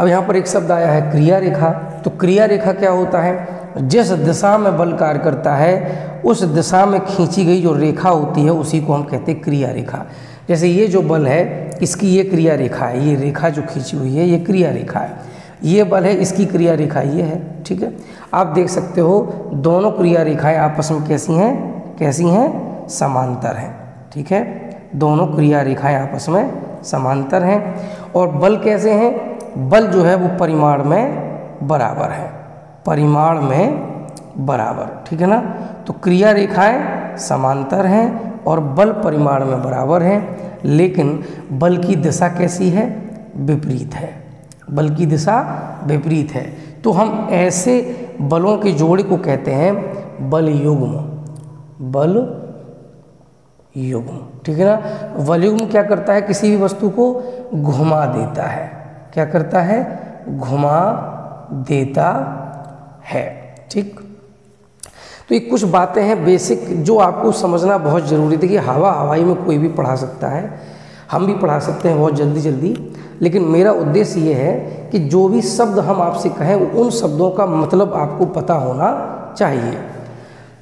अब यहाँ पर एक शब्द आया है क्रिया रेखा। तो क्रिया रेखा क्या होता है? जिस दिशा में बल कार्य करता है उस दिशा में खींची गई जो रेखा होती है उसी को हम कहते हैं क्रिया रेखा। जैसे ये जो बल है इसकी ये क्रिया रेखा है, ये रेखा जो खींची हुई है ये क्रिया रेखा है। ये बल है, इसकी क्रिया रेखा ये है। ठीक है, आप देख सकते हो दोनों क्रिया रेखाएं आपस में कैसी हैं? कैसी हैं? समांतर हैं। ठीक है, दोनों क्रिया रेखाएं आपस में समांतर हैं। और बल कैसे हैं? बल जो है वो परिमाण में बराबर है, परिमाण में बराबर। ठीक है ना, तो क्रिया रेखाएं समांतर हैं और बल परिमाण में बराबर हैं, लेकिन बल की दिशा कैसी है? विपरीत है। बल की दिशा विपरीत है। तो हम ऐसे बलों के जोड़े को कहते हैं बल युग्म। बल युग्म, ठीक है ना। बल युग्म क्या करता है? किसी भी वस्तु को घुमा देता है। क्या करता है? घुमा देता है। ठीक, तो ये कुछ बातें हैं बेसिक जो आपको समझना बहुत ज़रूरी है। देखिए हवाई में कोई भी पढ़ा सकता है, हम भी पढ़ा सकते हैं बहुत जल्दी जल्दी, लेकिन मेरा उद्देश्य ये है कि जो भी शब्द हम आपसे कहें उन शब्दों का मतलब आपको पता होना चाहिए।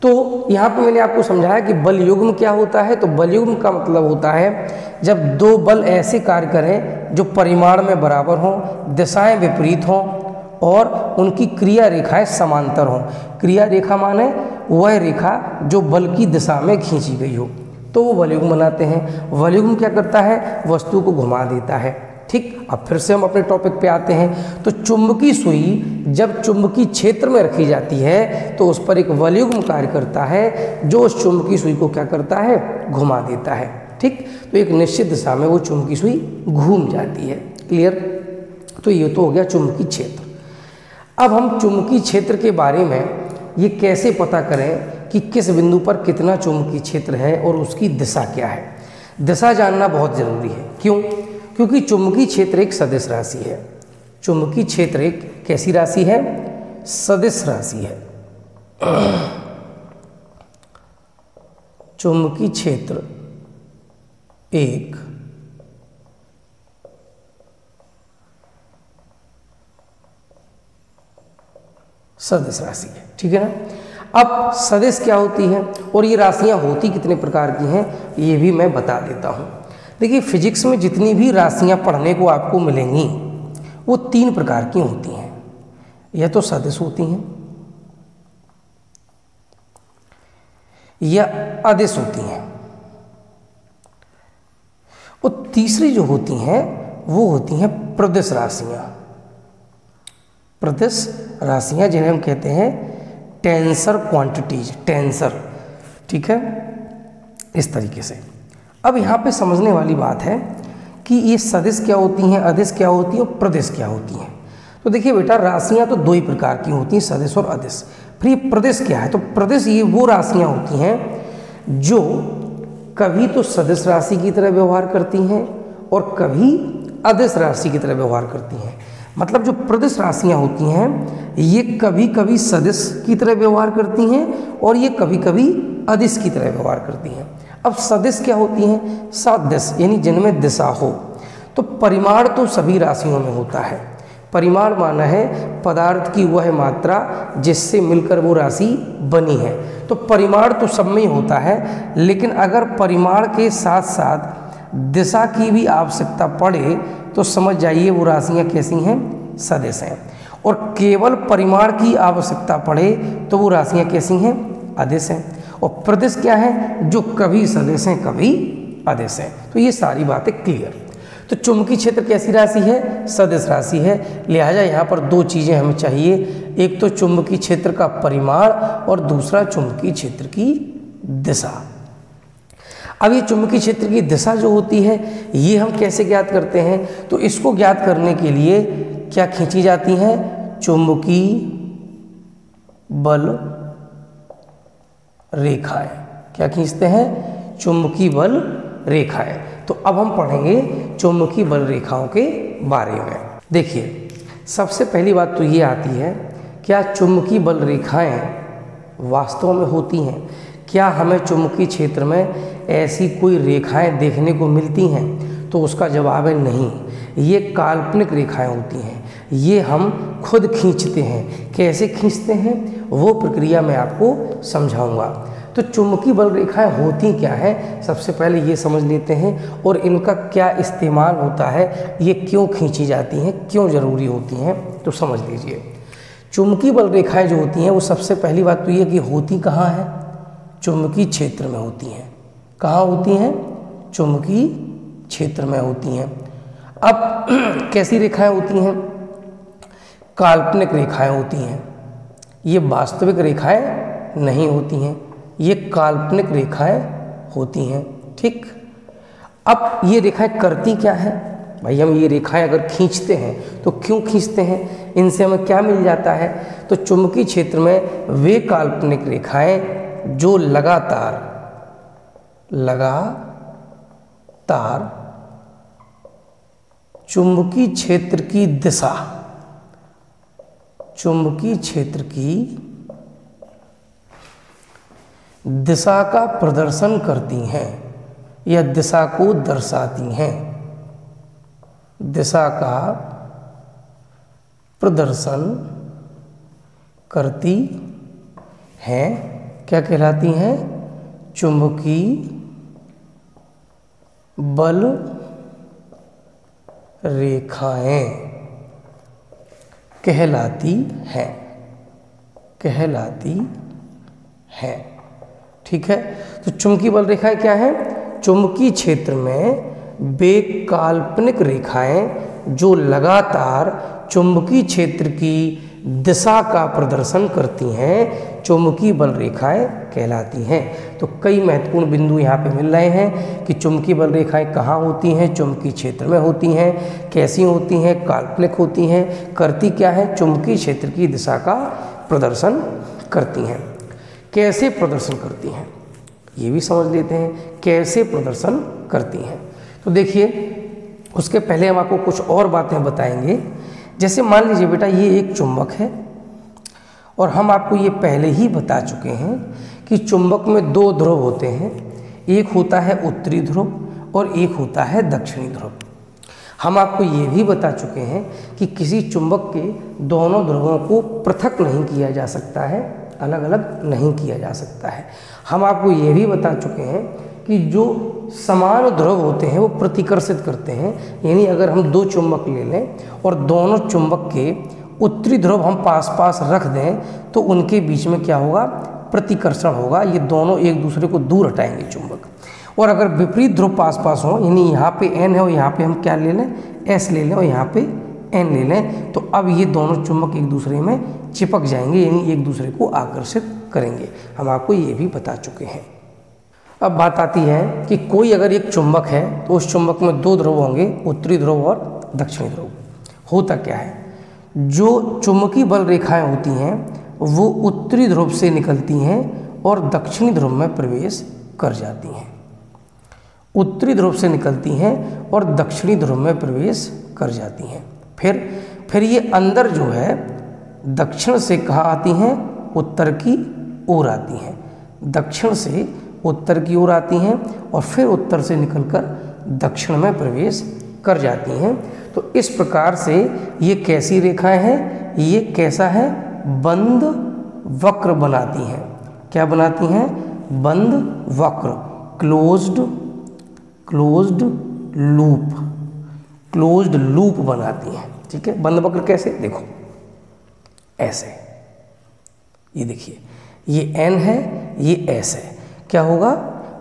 तो यहाँ पे मैंने आपको समझाया कि बल युग्म क्या होता है। तो बल युग्म का मतलब होता है जब दो बल ऐसे कार्य करें जो परिमाण में बराबर हों, दिशाएं विपरीत हों और उनकी क्रिया रेखाएं समांतर हों। क्रिया रेखा माने वह रेखा जो बल की दिशा में खींची गई हो, तो वो बल युग्म बनाते हैं। बल युग्म क्या करता है? वस्तु को घुमा देता है। ठीक, अब फिर से हम अपने टॉपिक पे आते हैं। तो चुंबकीय सुई जब चुंबकीय क्षेत्र में रखी जाती है तो उस पर एक बल युग्म कार्य करता है जो उस चुंबकीय सुई को क्या करता है? घुमा देता है। ठीक, तो एक निश्चित दिशा में वो चुंबकीय सुई घूम जाती है। क्लियर? तो ये तो हो गया चुंबकीय क्षेत्र। अब हम चुंबकीय क्षेत्र के बारे में ये कैसे पता करें कि किस बिंदु पर कितना चुंबकीय क्षेत्र है और उसकी दिशा क्या है? दिशा जानना बहुत ज़रूरी है। क्यों? क्योंकि चुंबकीय क्षेत्र एक सदिश राशि है। चुंबकीय क्षेत्र एक कैसी राशि है? सदिश राशि है। चुंबकीय क्षेत्र एक सदिश राशि है। ठीक है ना। अब सदिश क्या होती है और ये राशियां होती कितने प्रकार की हैं ये भी मैं बता देता हूँ। देखिए फिजिक्स में जितनी भी राशियां पढ़ने को आपको मिलेंगी वो 3 प्रकार की होती हैं। या तो सदिश होती हैं या अदिश होती हैं और तीसरी जो होती हैं वो होती हैं प्रदिश राशियां। प्रदिश राशियां जिन्हें हम कहते हैं टेंसर क्वांटिटीज, टेंसर। ठीक है, इस तरीके से। अब यहाँ पे समझने वाली बात है कि ये सदिश क्या होती हैं, अदिश क्या होती है और प्रदिश क्या होती हैं। तो देखिए बेटा राशियाँ तो 2 ही प्रकार की होती हैं, सदिश और अदिश। फिर ये प्रदिश क्या है? तो प्रदिश ये वो राशियाँ होती हैं जो कभी तो सदिश राशि की तरह व्यवहार करती हैं और कभी अदिश राशि की तरह व्यवहार करती हैं। मतलब जो प्रदिश राशियाँ होती हैं ये कभी कभी सदिश की तरह व्यवहार करती हैं और ये कभी कभी अदिश की तरह व्यवहार करती हैं। अब सदिश क्या होती हैं? सदिश यानी जिनमें दिशा हो। तो परिमाण तो सभी राशियों में होता है। परिमाण माना है पदार्थ की वह मात्रा जिससे मिलकर वो राशि बनी है। तो परिमाण तो सब में ही होता है, लेकिन अगर परिमाण के साथ साथ दिशा की भी आवश्यकता पड़े तो समझ जाइए वो राशियाँ कैसी हैं? सदिश हैं। और केवल परिमाण की आवश्यकता पड़े तो वो राशियाँ कैसी हैं? अदिश हैं। और प्रदिश क्या है? जो कभी सदिश हैं कभी अदिश हैं। तो ये सारी बातें क्लियर। तो चुंबकीय क्षेत्र कैसी राशि है? सदिश राशि है। लिहाजा यहाँ पर 2 चीज़ें हमें चाहिए, एक तो चुंबकीय क्षेत्र का परिमाण और दूसरा चुंबकीय क्षेत्र की दिशा। अब ये चुंबकीय क्षेत्र की दिशा जो होती है ये हम कैसे ज्ञात करते हैं? तो इसको ज्ञात करने के लिए क्या खींची जाती हैं? चुंबकीय बल रेखाएं। क्या खींचते हैं? चुंबकीय बल रेखाएं। तो अब हम पढ़ेंगे चुंबकीय बल रेखाओं के बारे में। देखिए सबसे पहली बात तो ये आती है, क्या चुंबकीय बल रेखाएं वास्तव में होती हैं? क्या हमें चुंबकीय क्षेत्र में ऐसी कोई रेखाएं देखने को मिलती हैं? तो उसका जवाब है नहीं, ये काल्पनिक रेखाएं होती हैं। ये हम खुद खींचते हैं। कैसे खींचते हैं वो प्रक्रिया मैं आपको समझाऊंगा। तो चुंबकीय बल रेखाएं होती क्या हैं, सबसे पहले ये समझ लेते हैं, और इनका क्या इस्तेमाल होता है, ये क्यों खींची जाती हैं, क्यों ज़रूरी होती हैं, तो समझ लीजिए। चुंबकीय बल रेखाएं जो होती हैं वो सबसे पहली बात तो ये कि होती कहाँ है, चुंबकीय क्षेत्र में होती हैं। कहाँ होती हैं, चुंबकीय क्षेत्र में होती हैं। अब कैसी रेखाएं होती हैं, काल्पनिक रेखाएं होती हैं। ये वास्तविक रेखाएं नहीं होती हैं, ये काल्पनिक रेखाएं होती हैं। ठीक, अब ये रेखाएं करती क्या है भाई, हम ये रेखाएं अगर खींचते हैं तो क्यों खींचते हैं, इनसे हमें क्या मिल जाता है। तो चुंबकीय क्षेत्र में वे काल्पनिक रेखाएं जो लगातार चुंबकीय क्षेत्र की दिशा, चुंबकीय क्षेत्र की दिशा का प्रदर्शन करती हैं या दिशा को दर्शाती हैं, दिशा का प्रदर्शन करती हैं, क्या कहलाती हैं, चुंबकीय बल रेखाएं कहलाती हैं। ठीक है, तो चुंबकीय बल रेखाएं क्या हैं, चुंबकीय क्षेत्र में वे काल्पनिक रेखाएं जो लगातार चुंबकीय क्षेत्र की दिशा का प्रदर्शन करती हैं, चुंबकीय बल रेखाएं कहलाती हैं। तो कई महत्वपूर्ण बिंदु यहाँ पे मिल रहे हैं कि चुंबकीय बल रेखाएं कहाँ होती हैं, चुंबकीय क्षेत्र में होती हैं, कैसी होती हैं, काल्पनिक होती हैं, करती क्या है, चुंबकीय क्षेत्र की दिशा का प्रदर्शन करती हैं। कैसे प्रदर्शन करती हैं ये भी समझ लेते हैं, कैसे प्रदर्शन करती हैं। तो देखिए, उसके पहले हम आपको कुछ और बातें बताएंगे। जैसे मान लीजिए बेटा ये एक चुंबक है, और हम आपको ये पहले ही बता चुके हैं कि चुंबक में दो ध्रुव होते हैं, एक होता है उत्तरी ध्रुव और एक होता है दक्षिणी ध्रुव। हम आपको ये भी बता चुके हैं कि किसी चुंबक के दोनों ध्रुवों को पृथक नहीं किया जा सकता है, अलग अलग नहीं किया जा सकता है। हम आपको ये भी बता चुके हैं कि जो समान ध्रुव होते हैं वो प्रतिकर्षित करते हैं, यानी अगर हम दो चुंबक ले लें और दोनों चुंबक के उत्तरी ध्रुव हम पास पास रख दें तो उनके बीच में क्या होगा, प्रतिकर्षण होगा, ये दोनों एक दूसरे को दूर हटाएंगे चुंबक। और अगर विपरीत ध्रुव पास पास हो, यानी यहाँ पे N है और यहाँ पे हम क्या ले लें, S ले लें, और यहाँ पे N ले लें, तो अब ये दोनों चुंबक एक दूसरे में चिपक जाएंगे, यानी एक दूसरे को आकर्षित करेंगे। हम आपको ये भी बता चुके हैं। अब बात आती है कि कोई अगर एक चुंबक है तो उस चुंबक में दो ध्रुव होंगे, उत्तरी ध्रुव और दक्षिणी ध्रुव। होता क्या है, जो चुंबकीय बल रेखाएं होती हैं वो उत्तरी ध्रुव से निकलती हैं और दक्षिणी ध्रुव में प्रवेश कर जाती हैं। उत्तरी ध्रुव से निकलती हैं और दक्षिणी ध्रुव में प्रवेश कर जाती हैं। फिर ये अंदर जो है दक्षिण से कहाँ आती हैं, उत्तर की ओर आती हैं, दक्षिण से उत्तर की ओर आती हैं और फिर उत्तर से निकलकर दक्षिण में प्रवेश कर जाती हैं। तो इस प्रकार से ये कैसी रेखाएं हैं, ये कैसा है, बंद वक्र बनाती हैं। क्या बनाती हैं, बंद वक्र, क्लोज्ड लूप बनाती हैं। ठीक है, बंद वक्र कैसे, देखो ऐसे, ये देखिए ये N है, ये S है, क्या होगा,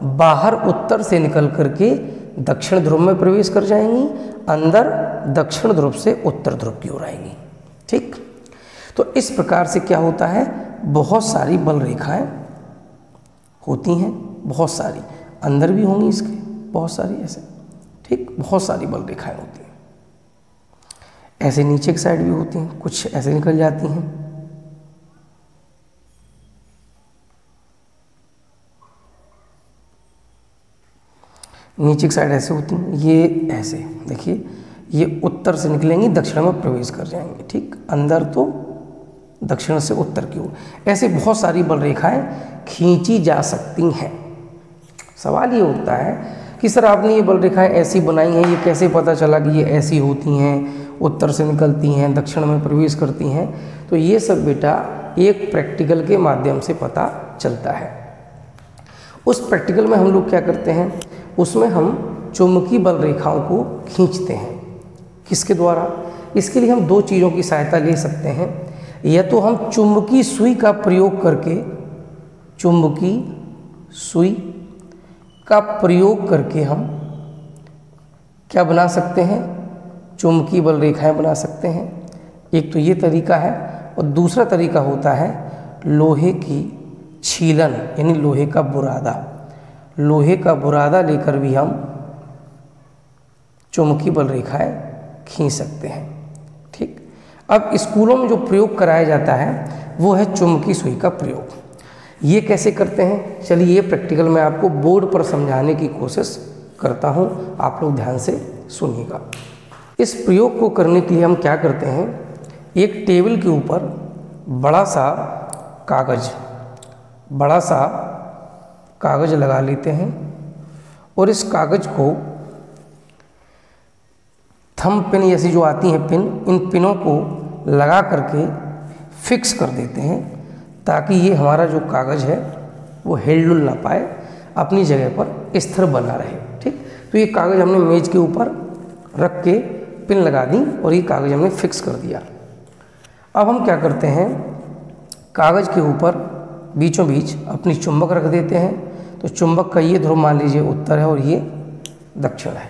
बाहर उत्तर से निकल करके दक्षिण ध्रुव में प्रवेश कर जाएंगी, अंदर दक्षिण ध्रुव से उत्तर ध्रुव की ओर आएंगी। ठीक, तो इस प्रकार से क्या होता है, बहुत सारी बल रेखाएं होती हैं, बहुत सारी अंदर भी होंगी इसके, बहुत सारी ऐसे। ठीक, बहुत सारी बल रेखाएं होती हैं, ऐसे नीचे की साइड भी होती हैं, कुछ ऐसे निकल जाती हैं। नीचे की साइड ऐसे होती हैं, ये ऐसे देखिए, ये उत्तर से निकलेंगी, दक्षिण में प्रवेश कर जाएंगे। ठीक, अंदर तो दक्षिण से उत्तर की ओर, ऐसे बहुत सारी बल रेखाएं खींची जा सकती हैं। सवाल ये उठता है कि सर आपने ये बल रेखाएं ऐसी बनाई हैं, ये कैसे पता चला कि ये ऐसी होती हैं उत्तर से निकलती हैं, दक्षिण में प्रवेश करती हैं। तो ये सब बेटा एक प्रैक्टिकल के माध्यम से पता चलता है। उस प्रैक्टिकल में हम लोग क्या करते हैं, उसमें हम चुंबकीय बल रेखाओं को खींचते हैं। किसके द्वारा? इसके लिए हम दो चीज़ों की सहायता ले सकते हैं। या तो हम चुंबकीय सुई का प्रयोग करके, चुंबकीय सुई का प्रयोग करके हम क्या बना सकते हैं, चुंबकीय बल रेखाएं बना सकते हैं। एक तो ये तरीका है, और दूसरा तरीका होता है लोहे की छीलन, यानी लोहे का बुरादा। लोहे का बुरादा लेकर भी हम चुंबकीय बल रेखाएं खींच सकते हैं। ठीक। अब स्कूलों में जो प्रयोग कराया जाता है वो है चुंबकीय सुई का प्रयोग। ये कैसे करते हैं, चलिए ये प्रैक्टिकल मैं आपको बोर्ड पर समझाने की कोशिश करता हूँ, आप लोग ध्यान से सुनिएगा। इस प्रयोग को करने के लिए हम क्या करते हैं, एक टेबल के ऊपर बड़ा सा कागज़ लगा लेते हैं, और इस कागज़ को थंब पिन जैसी जो आती हैं पिन, इन पिनों को लगा करके फिक्स कर देते हैं, ताकि ये हमारा जो कागज़ है वो हिल ना पाए, अपनी जगह पर स्थिर बना रहे। ठीक। तो ये कागज़ हमने मेज़ के ऊपर रख के पिन लगा दी, और ये कागज़ हमने फिक्स कर दिया। अब हम क्या करते हैं, कागज़ के ऊपर बीचों बीच अपनी चुंबक रख देते हैं। तो चुंबक का ये ध्रुव मान लीजिए उत्तर है और ये दक्षिण है।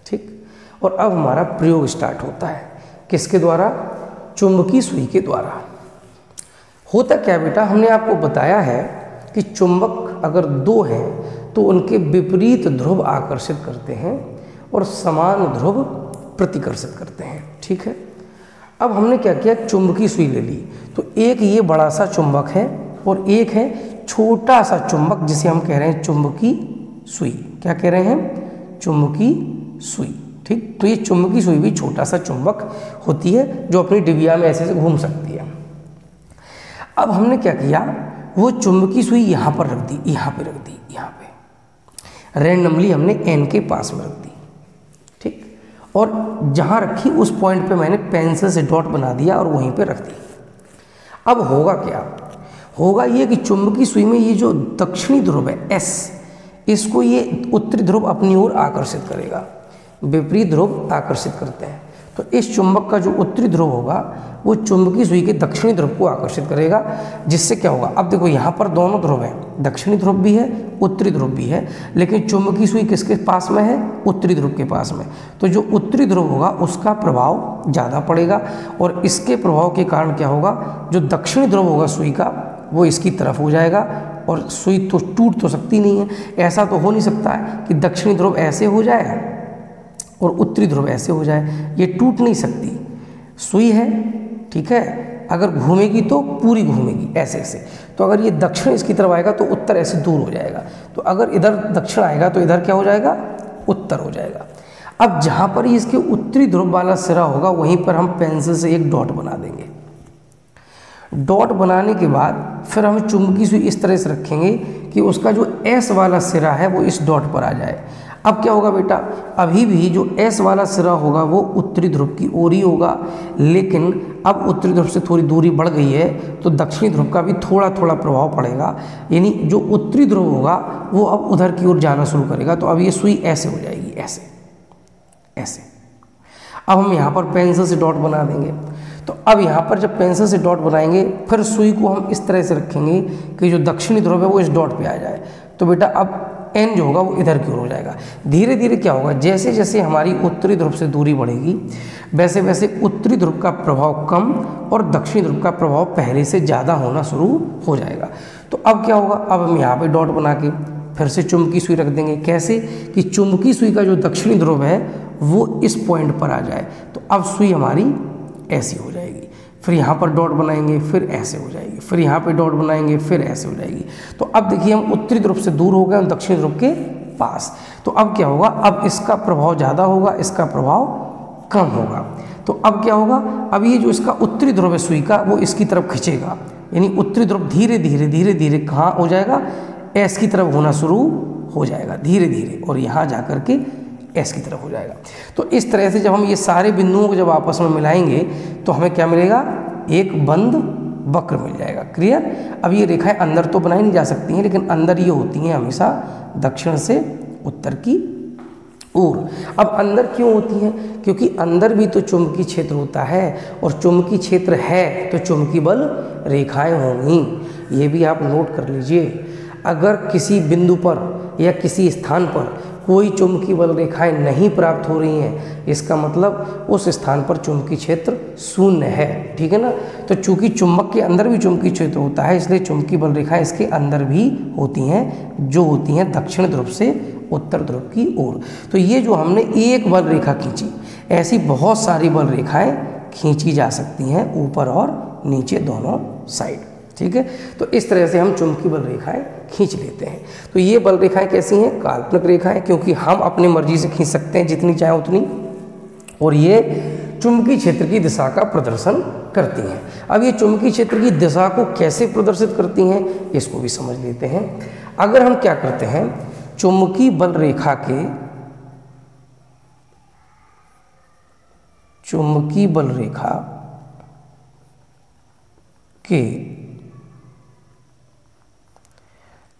ठीक। और अब हमारा प्रयोग स्टार्ट होता है, किसके द्वारा? चुंबकीय सुई के द्वारा। होता क्या बेटा, हमने आपको बताया है कि चुंबक अगर दो हैं तो उनके विपरीत ध्रुव आकर्षित करते हैं और समान ध्रुव प्रतिकर्षित करते हैं। ठीक है। अब हमने क्या किया, चुंबकीय सुई ले ली। तो एक ये बड़ा सा चुंबक है और एक है छोटा सा चुंबक, जिसे हम कह रहे हैं चुंबकीय सुई। क्या कह रहे हैं? चुंबकीय सुई। ठीक। तो ये चुंबकीय सुई भी छोटा सा चुंबक होती है जो अपनी डिबिया में ऐसे घूम सकती है। अब हमने क्या किया, वो चुंबकीय सुई यहाँ पर रख दी, यहाँ पे रख दी, यहाँ पे रैंडमली हमने एन के पास में रख दी। ठीक। और जहाँ रखी उस पॉइंट पे मैंने पेंसिल से डॉट बना दिया और वहीं पे रख दी। अब होगा क्या, होगा ये कि चुंबकीय सुई में ये जो दक्षिणी ध्रुव है एस, इसको ये उत्तरी ध्रुव अपनी ओर आकर्षित करेगा, विपरीत ध्रुव आकर्षित करते हैं। तो इस चुंबक का जो उत्तरी ध्रुव होगा वो चुंबकीय सुई के दक्षिणी ध्रुव को आकर्षित करेगा, जिससे क्या होगा, अब देखो यहाँ पर दोनों ध्रुव हैं, दक्षिणी ध्रुव भी है, उत्तरी ध्रुव भी है, लेकिन चुंबकीय सुई किसके पास में है? उत्तरी ध्रुव के पास में। तो जो उत्तरी ध्रुव होगा उसका प्रभाव ज़्यादा पड़ेगा, और इसके प्रभाव के कारण क्या होगा, जो दक्षिणी ध्रुव होगा सुई का वो इसकी तरफ हो जाएगा, और सुई तो टूट तो सकती नहीं है। ऐसा तो हो नहीं सकता है कि दक्षिणी ध्रुव ऐसे हो जाए और उत्तरी ध्रुव ऐसे हो जाए, ये टूट नहीं सकती। सुई है, ठीक है, अगर घूमेगी तो पूरी घूमेगी ऐसे ऐसे। तो अगर ये दक्षिण इसकी तरफ आएगा तो उत्तर ऐसे दूर हो जाएगा, तो अगर इधर दक्षिण आएगा तो इधर क्या हो जाएगा? उत्तर हो जाएगा। अब जहाँ पर ही इसके उत्तरी ध्रुव वाला सिरा होगा वहीं पर हम पेंसिल से एक डॉट बना देंगे। डॉट बनाने के बाद फिर हम चुंबकीय सुई इस तरह से रखेंगे कि उसका जो एस वाला सिरा है वो इस डॉट पर आ जाए। अब क्या होगा बेटा, अभी भी जो एस वाला सिरा होगा वो उत्तरी ध्रुव की ओर ही होगा, लेकिन अब उत्तरी ध्रुव से थोड़ी दूरी बढ़ गई है तो दक्षिणी ध्रुव का भी थोड़ा थोड़ा प्रभाव पड़ेगा, यानी जो उत्तरी ध्रुव होगा वो अब उधर की ओर जाना शुरू करेगा। तो अब ये सुई ऐसे हो जाएगी, ऐसे ऐसे। अब हम यहाँ पर पेंसिल से डॉट बना देंगे। तो अब यहाँ पर जब पेंसिल से डॉट बनाएंगे फिर सुई को हम इस तरह से रखेंगे कि जो दक्षिणी ध्रुव है वो इस डॉट पे आ जाए। तो बेटा अब एन जो होगा वो इधर की ओर हो जाएगा। धीरे धीरे क्या होगा, जैसे जैसे हमारी उत्तरी ध्रुव से दूरी बढ़ेगी वैसे वैसे उत्तरी ध्रुव का प्रभाव कम और दक्षिणी ध्रुव का प्रभाव पहले से ज़्यादा होना शुरू हो जाएगा। तो अब क्या होगा, अब हम यहाँ पे डॉट बना के फिर से चुंबकीय सुई रख देंगे। कैसे कि चुंबकीय सुई का जो दक्षिणी ध्रुव है वो इस पॉइंट पर आ जाए। तो अब सुई हमारी ऐसी हो जाएगी, फिर यहाँ पर डॉट बनाएंगे फिर ऐसे हो जाएगी, फिर यहाँ पे डॉट बनाएंगे फिर ऐसे हो जाएगी। तो अब देखिए हम उत्तरी ध्रुव से दूर हो गए और दक्षिणी ध्रुव के पास। तो अब क्या होगा, अब इसका प्रभाव ज़्यादा होगा, इसका प्रभाव कम होगा। तो अब क्या होगा, अब ये जो इसका उत्तरी ध्रुव है सुई का वो इसकी तरफ खींचेगा, यानी उत्तरी ध्रुव धीरे धीरे धीरे धीरे कहाँ हो जाएगा, एस की तरफ होना शुरू हो जाएगा धीरे धीरे, और यहाँ जा कर के एस की तरफ हो जाएगा। तो इस तरह से जब हम ये सारे बिंदुओं को जब आपस में मिलाएंगे तो हमें क्या मिलेगा, एक बंद वक्र मिल जाएगा। क्लियर। अब ये रेखाएं अंदर तो बनाई नहीं जा सकती हैं, लेकिन अंदर ये होती हैं हमेशा दक्षिण से उत्तर की ओर। अब अंदर क्यों होती हैं, क्योंकि अंदर भी तो चुंबकीय क्षेत्र होता है, और चुंबकीय क्षेत्र है तो चुंबकीय बल रेखाएं होंगी। ये भी आप नोट कर लीजिए। अगर किसी बिंदु पर या किसी स्थान पर कोई चुंबकीय बल रेखाएं नहीं प्राप्त हो रही हैं, इसका मतलब उस स्थान पर चुंबकीय क्षेत्र शून्य है। ठीक है ना। तो चूंकि चुंबक के अंदर भी चुंबकीय क्षेत्र होता है, इसलिए चुंबकीय बल रेखाएं इसके अंदर भी होती हैं, जो होती हैं दक्षिण ध्रुव से उत्तर ध्रुव की ओर। तो ये जो हमने एक बल रेखा खींची, ऐसी बहुत सारी बल रेखाएं खींची जा सकती हैं ऊपर और नीचे दोनों साइड। ठीक है। तो इस तरह से हम चुंबकीय बल रेखाएं खींच लेते हैं। तो ये बल रेखाएं कैसी हैं, काल्पनिक रेखाएं, क्योंकि हम अपनी मर्जी से खींच सकते हैं जितनी चाहे उतनी, और ये चुंबकीय क्षेत्र की दिशा का प्रदर्शन करती हैं। अब ये चुंबकीय क्षेत्र की दिशा को कैसे प्रदर्शित करती हैं, इसको भी समझ लेते हैं। अगर हम क्या करते हैं, चुंबकीय बल रेखा के चुंबकीय बल रेखा के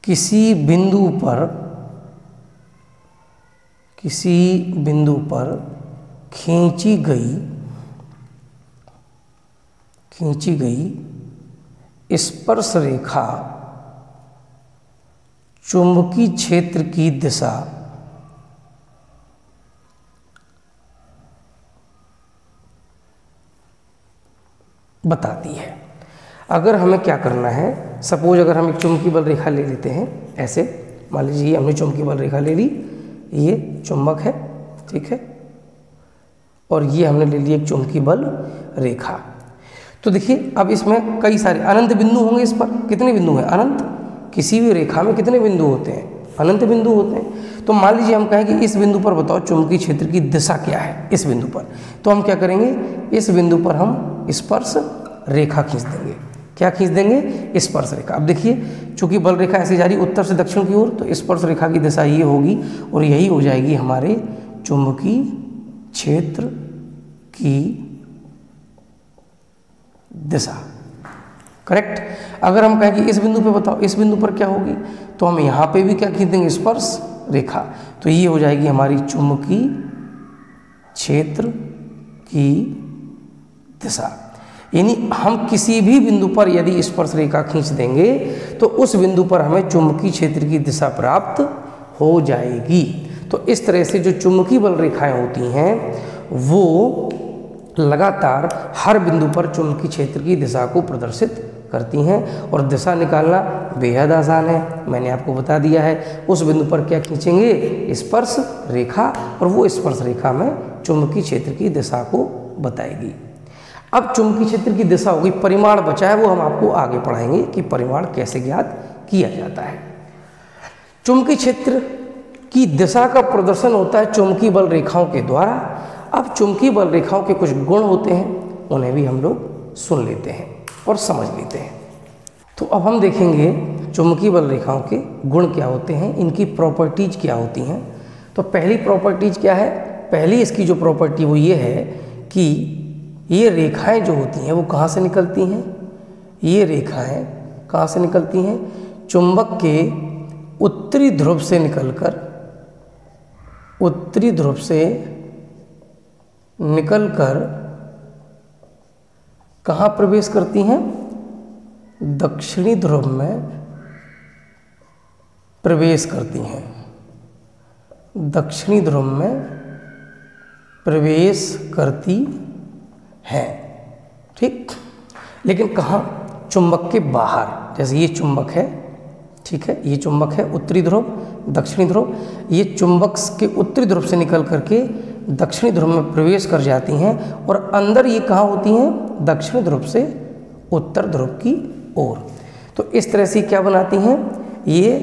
किसी बिंदु पर खींची गई स्पर्श रेखा चुंबकीय क्षेत्र की दिशा बताती है। अगर हमें क्या करना है, सपोज अगर हम एक चुंबकीय बल रेखा ले लेते हैं, ऐसे मान लीजिए हमने चुंबकीय बल रेखा ले ली, ये चुंबक है, ठीक है, और ये हमने ले ली एक चुंबकीय बल रेखा। तो देखिए अब इसमें कई सारे अनंत बिंदु होंगे। इस पर कितने बिंदु हैं, अनंत। किसी भी रेखा में कितने बिंदु होते हैं, अनंत बिंदु होते हैं। तो मान लीजिए हम कहें कि इस बिंदु पर बताओ चुंबकीय क्षेत्र की दिशा क्या है, इस बिंदु पर, तो हम क्या करेंगे, इस बिंदु पर हम स्पर्श रेखा खींच देंगे। क्या खींच देंगे, स्पर्श रेखा। अब देखिए चूंकि बल रेखा ऐसी जा रही उत्तर से दक्षिण की ओर, तो स्पर्श रेखा की दिशा ये होगी और यही हो जाएगी हमारे चुंबकीय क्षेत्र की दिशा। करेक्ट। अगर हम कहें कि इस बिंदु पे बताओ, इस बिंदु पर क्या होगी, तो हम यहाँ पे भी क्या खींच देंगे, स्पर्श रेखा। तो ये हो जाएगी हमारी चुंबकीय क्षेत्र की दिशा। यानी हम किसी भी बिंदु पर यदि स्पर्श रेखा खींच देंगे तो उस बिंदु पर हमें चुंबकीय क्षेत्र की दिशा प्राप्त हो जाएगी। तो इस तरह से जो चुंबकीय बल रेखाएं होती हैं वो लगातार हर बिंदु पर चुंबकीय क्षेत्र की दिशा को प्रदर्शित करती हैं, और दिशा निकालना बेहद आसान है। मैंने आपको बता दिया है, उस बिंदु पर क्या खींचेंगे, स्पर्श रेखा, और वो स्पर्श रेखा में चुंबकीय क्षेत्र की दिशा को बताएगी। अब चुंबकीय क्षेत्र की दिशा होगी, परिमाण बचा है, वो हम आपको आगे पढ़ाएंगे कि परिमाण कैसे ज्ञात किया जाता है। चुंबकीय क्षेत्र की दिशा का प्रदर्शन होता है चुंबकीय बल रेखाओं के द्वारा। अब चुंबकीय बल रेखाओं के कुछ गुण होते हैं, उन्हें भी हम लोग सुन लेते हैं और समझ लेते हैं। तो अब हम देखेंगे चुंबकीय बल रेखाओं के गुण क्या होते हैं, इनकी प्रॉपर्टीज क्या होती हैं। तो पहली प्रॉपर्टीज क्या है, पहली इसकी जो प्रॉपर्टी वो ये है कि ये रेखाएं जो होती हैं वो कहाँ से निकलती हैं, ये रेखाएं कहाँ से निकलती हैं, चुंबक के उत्तरी ध्रुव से निकलकर, उत्तरी ध्रुव से निकलकर कहाँ प्रवेश करती हैं, दक्षिणी ध्रुव में प्रवेश करती हैं, दक्षिणी ध्रुव में प्रवेश करती है। ठीक। लेकिन कहाँ, चुंबक के बाहर। जैसे ये चुंबक है, ठीक है, ये चुंबक है उत्तरी ध्रुव, दक्षिणी ध्रुव, ये चुंबक के उत्तरी ध्रुव से निकल करके दक्षिणी ध्रुव में प्रवेश कर जाती हैं, और अंदर ये कहाँ होती हैं, दक्षिणी ध्रुव से उत्तर ध्रुव की ओर। तो इस तरह से क्या बनाती हैं, ये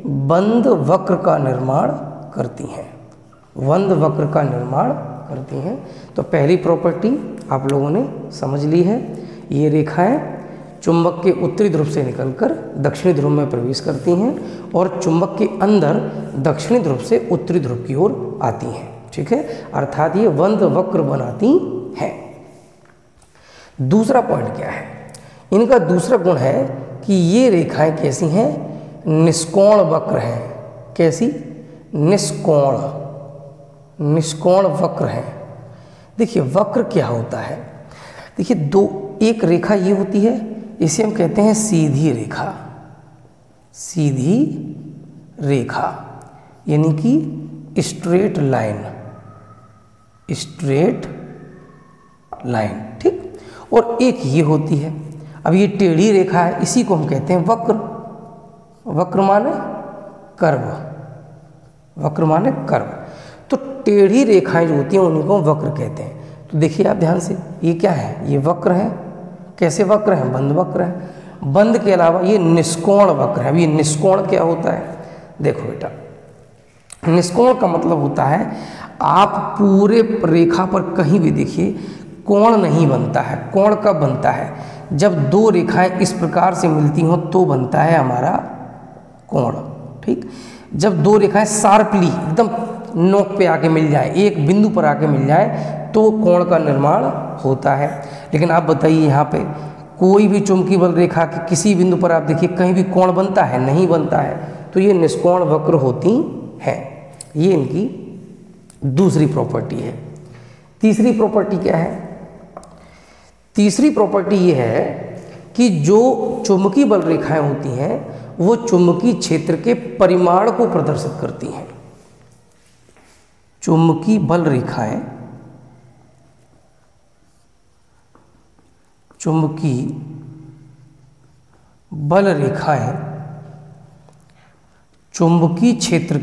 बंद वक्र का निर्माण करती हैं, बंद वक्र का निर्माण करती हैं। तो पहली प्रॉपर्टी आप लोगों ने समझ ली है, ये रेखाएं चुंबक के उत्तरी ध्रुव से निकलकर दक्षिणी ध्रुव में प्रवेश करती हैं और चुंबक के अंदर दक्षिणी ध्रुव से उत्तरी ध्रुव की ओर आती हैं। ठीक है, अर्थात ये बंद वक्र बनाती हैं। दूसरा पॉइंट क्या है, इनका दूसरा गुण है कि ये रेखाएं कैसी हैं, निष्कोण वक्र हैं। कैसी? निष्कोण, निष्कोण वक्र हैं। देखिए वक्र क्या होता है, देखिए एक रेखा ये होती है, इसे हम कहते हैं सीधी रेखा। सीधी रेखा यानी कि स्ट्रेट लाइन, स्ट्रेट लाइन, ठीक। और एक ये होती है, अब ये टेढ़ी रेखा है, इसी को हम कहते हैं वक्र। वक्र माने कर्व, वक्र माने कर्व। तो टेढ़ी रेखाएं जो होती हैं उन्हीं को वक्र कहते हैं। तो देखिए आप ध्यान से, ये क्या है, ये वक्र है। कैसे वक्र है? बंद वक्र है। बंद के अलावा ये निष्कोण वक्र है। अब ये निष्कोण क्या होता है, देखो बेटा, निष्कोण का मतलब होता है आप पूरे रेखा पर कहीं भी देखिए कोण नहीं बनता है। कोण कब बनता है? जब दो रेखाएं इस प्रकार से मिलती हों तो बनता है हमारा कोण, ठीक। जब दो रेखाएं शार्पली एकदम नोक पे आके मिल जाए, एक बिंदु पर आके मिल जाए, तो कोण का निर्माण होता है। लेकिन आप बताइए यहाँ पे कोई भी चुंबकीय बल रेखा के किसी बिंदु पर आप देखिए कहीं भी कोण बनता है? नहीं बनता है। तो ये निष्कोण वक्र होती हैं। ये इनकी दूसरी प्रॉपर्टी है। तीसरी प्रॉपर्टी क्या है? तीसरी प्रॉपर्टी ये है कि जो चुंबकीय बल रेखाएं होती हैं वो चुंबकीय क्षेत्र के परिमाण को प्रदर्शित करती हैं। चुंबकीय बल रेखाएं, चुंबकीय बल रेखाएं चुंबकीय क्षेत्र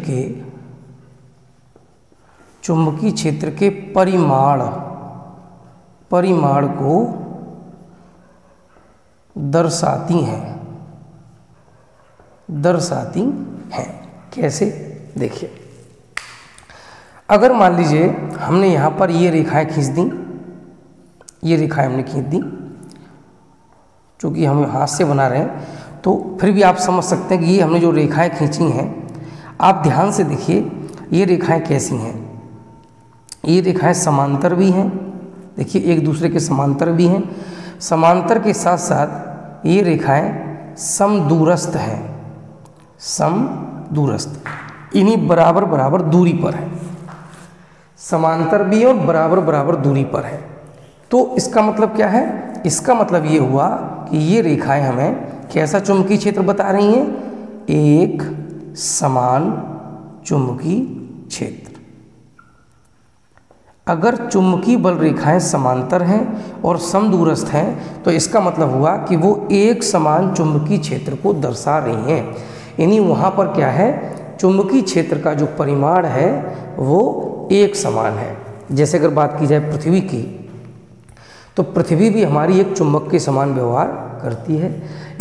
के परिमाण को दर्शाती हैं। कैसे? देखिए, अगर मान लीजिए हमने यहाँ पर ये रेखाएं खींच दी, ये रेखाएं हमने खींच दी, चूँकि हम हाथ से बना रहे हैं तो फिर भी आप समझ सकते हैं कि ये हमने जो रेखाएं खींची हैं, आप ध्यान से देखिए ये रेखाएं कैसी हैं। ये रेखाएं समांतर भी हैं, देखिए एक दूसरे के समांतर भी हैं। समांतर के साथ साथ ये रेखाएं समदूरस्थ हैं, समदूरस्थ, इन्हीं बराबर बराबर दूरी पर है। समांतर भी और बराबर बराबर दूरी पर है। तो इसका मतलब क्या है? इसका मतलब ये हुआ कि ये रेखाएं हमें कैसा चुंबकीय क्षेत्र बता रही हैं? एक समान चुंबकीय क्षेत्र। अगर चुंबकीय बल रेखाएं समांतर हैं और समदूरस्थ हैं तो इसका मतलब हुआ कि वो एक समान चुंबकीय क्षेत्र को दर्शा रही हैं। यानी वहाँ पर क्या है, चुंबकीय क्षेत्र का जो परिमाण है वो एक समान है। जैसे अगर बात की जाए पृथ्वी की, तो पृथ्वी भी हमारी एक चुंबक के समान व्यवहार करती है।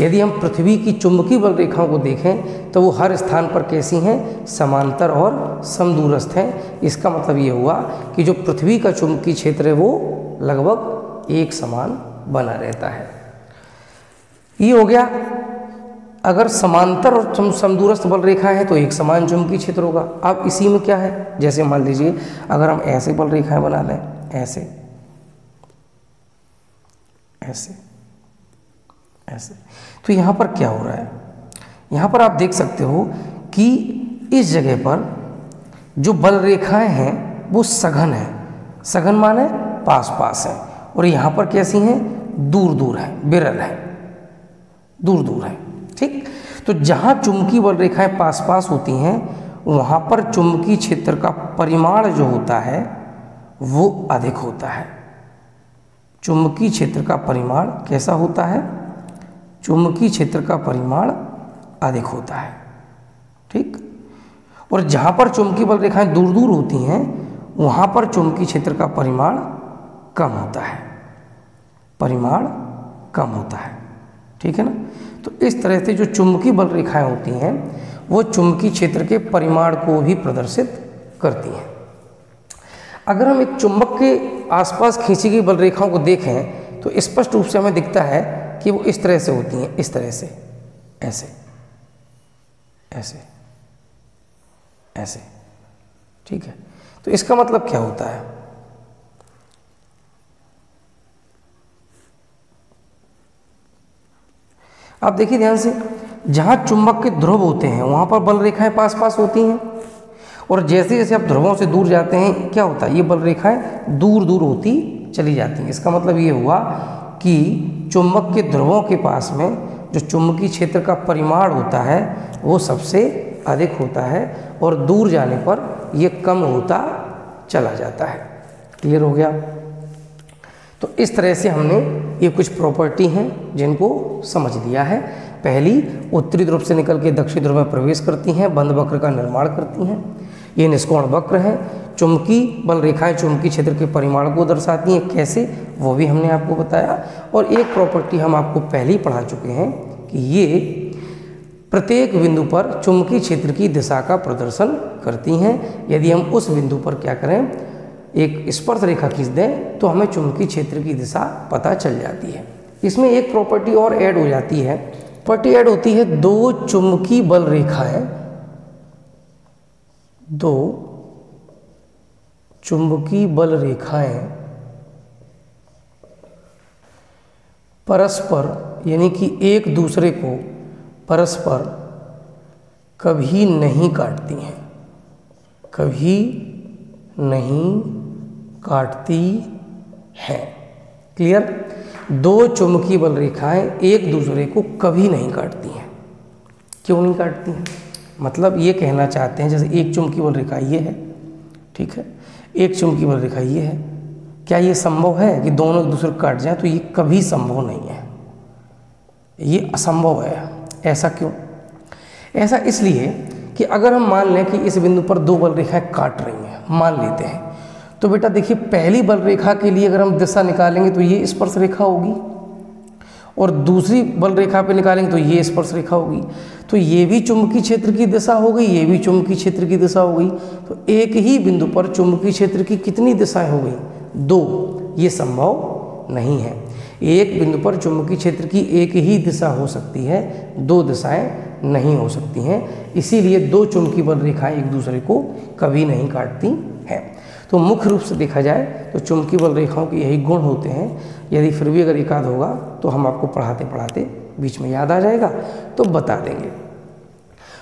यदि हम पृथ्वी की चुंबकीय बल रेखाओं को देखें तो वो हर स्थान पर कैसी हैं? समांतर और समदूरस्थ हैं। इसका मतलब ये हुआ कि जो पृथ्वी का चुंबकीय क्षेत्र है वो लगभग एक समान बना रहता है। ये हो गया, अगर समांतर और समदूरस्थ बल रेखा है तो एक समान चुंबकीय क्षेत्र होगा। अब इसी में क्या है, जैसे मान लीजिए अगर हम ऐसे बल रेखाएं बना लें, ऐसे ऐसे ऐसे, तो यहाँ पर क्या हो रहा है? यहाँ पर आप देख सकते हो कि इस जगह पर जो बल रेखाएं हैं वो सघन है। सघन माने पास पास है, और यहाँ पर कैसी हैं? दूर दूर है, विरल है, दूर दूर है, ठीक। तो जहाँ चुंबकीय बल रेखाएं पास पास होती हैं वहाँ पर चुंबकीय क्षेत्र का परिमाण जो होता है वो अधिक होता है। चुंबकीय क्षेत्र का परिमाण कैसा होता है? चुंबकीय क्षेत्र का परिमाण अधिक होता है, ठीक। और जहाँ पर चुंबकीय बल रेखाएं दूर दूर होती हैं वहाँ पर चुंबकीय क्षेत्र का परिमाण कम होता है, परिमाण कम होता है, ठीक है ना। तो इस तरह से जो चुंबकीय बल रेखाएं होती हैं वो चुंबकीय क्षेत्र के परिमाण को भी प्रदर्शित करती हैं। अगर हम एक चुंबक के आसपास खींची गई बल रेखाओं को देखें तो स्पष्ट रूप से हमें दिखता है कि वो इस तरह से होती हैं, इस तरह से, ऐसे ऐसे ऐसे, ठीक है। तो इसका मतलब क्या होता है? आप देखिए ध्यान से, जहाँ चुंबक के ध्रुव होते हैं वहाँ पर बल रेखाएं पास पास होती हैं, और जैसे जैसे आप ध्रुवों से दूर जाते हैं क्या होता है, ये बल रेखाएं दूर दूर होती चली जाती हैं। इसका मतलब ये हुआ कि चुंबक के ध्रुवों के पास में जो चुंबकीय क्षेत्र का परिमाण होता है वो सबसे अधिक होता है, और दूर जाने पर ये कम होता चला जाता है। क्लियर हो गया? तो इस तरह से हमने ये कुछ प्रॉपर्टी हैं जिनको समझ लिया है। पहली, उत्तरी ध्रुव से निकल के दक्षिण ध्रुव में प्रवेश करती हैं, बंद वक्र का निर्माण करती हैं। ये निष्कोण वक्र हैं। चुंबकीय बल रेखाएं चुंबकीय क्षेत्र के परिमाण को दर्शाती हैं, कैसे, वो भी हमने आपको बताया। और एक प्रॉपर्टी हम आपको पहले ही पढ़ा चुके हैं कि ये प्रत्येक बिंदु पर चुंबकीय क्षेत्र की दिशा का प्रदर्शन करती हैं। यदि हम उस बिंदु पर क्या करें, एक स्पर्श रेखा खींच दें तो हमें चुंबकीय क्षेत्र की दिशा पता चल जाती है। इसमें एक प्रॉपर्टी और ऐड हो जाती है, प्रॉपर्टी ऐड होती है, दो चुंबकीय बल रेखाएं, दो चुंबकीय बल रेखाएं परस्पर, यानी कि एक दूसरे को परस्पर कभी नहीं काटती हैं, कभी नहीं काटती हैं। क्लियर? दो चुंबकीय बल रेखाएं एक दूसरे को कभी नहीं काटती हैं। क्यों नहीं काटती हैं? मतलब ये कहना चाहते हैं, जैसे एक चुंबकीय बल रेखा ये है, ठीक है, एक चुंबकीय बल रेखा ये है, क्या ये संभव है कि दोनों एक दूसरे को काट जाएं? तो ये कभी संभव नहीं है, ये असंभव है। ऐसा क्यों? ऐसा इसलिए कि अगर हम मान लें कि इस बिंदु पर दो बल रेखाएं काट रही हैं, मान लेते हैं, तो बेटा देखिए पहली बल रेखा के लिए अगर हम दिशा निकालेंगे तो ये स्पर्श रेखा होगी, और दूसरी बल रेखा पे निकालेंगे तो ये स्पर्श रेखा होगी। तो ये भी चुंबकीय क्षेत्र की दिशा हो गई, ये भी चुंबकीय क्षेत्र की दिशा हो गई। तो एक ही बिंदु पर चुंबकीय क्षेत्र की कितनी दिशाएं हो गई? दो। ये संभव नहीं है। एक बिंदु पर चुंबकीय क्षेत्र की एक ही दिशा हो सकती है, दो दिशाएं नहीं हो सकती हैं। इसीलिए दो चुंबकीय बल रेखाएं एक दूसरे को कभी नहीं काटती हैं। तो मुख्य रूप से देखा जाए तो चुंबकीय बल रेखाओं के यही गुण होते हैं। यदि फिर भी अगर एकाध होगा तो हम आपको पढ़ाते पढ़ाते बीच में याद आ जाएगा तो बता देंगे।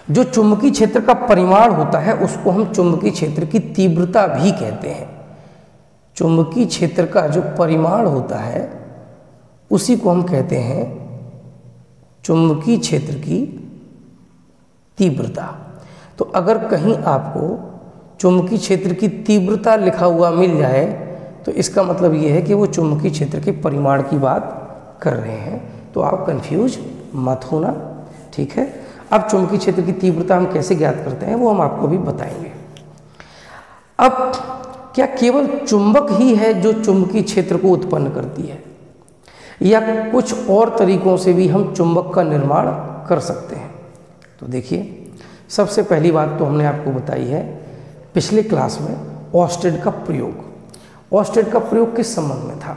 जो चुंबकीय क्षेत्र का परिमाण होता है उसको हम चुंबकीय क्षेत्र की तीव्रता भी कहते हैं। चुंबकीय क्षेत्र का जो परिमाण होता है उसी को हम कहते हैं चुंबकीय क्षेत्र की तीव्रता। तो अगर कहीं आपको चुंबकीय क्षेत्र की तीव्रता लिखा हुआ मिल जाए तो इसका मतलब ये है कि वो चुंबकीय क्षेत्र के परिमाण की बात कर रहे हैं। तो आप कंफ्यूज मत होना, ठीक है। अब चुंबकीय क्षेत्र की तीव्रता हम कैसे ज्ञात करते हैं वो हम आपको भी बताएंगे। अब क्या केवल चुंबक ही है जो चुंबकीय क्षेत्र को उत्पन्न करती है, या कुछ और तरीकों से भी हम चुंबक का निर्माण कर सकते हैं? तो देखिए, सबसे पहली बात तो हमने आपको बताई है पिछले क्लास में ऑर्स्टेड का प्रयोग। ऑर्स्टेड का प्रयोग किस संबंध में था?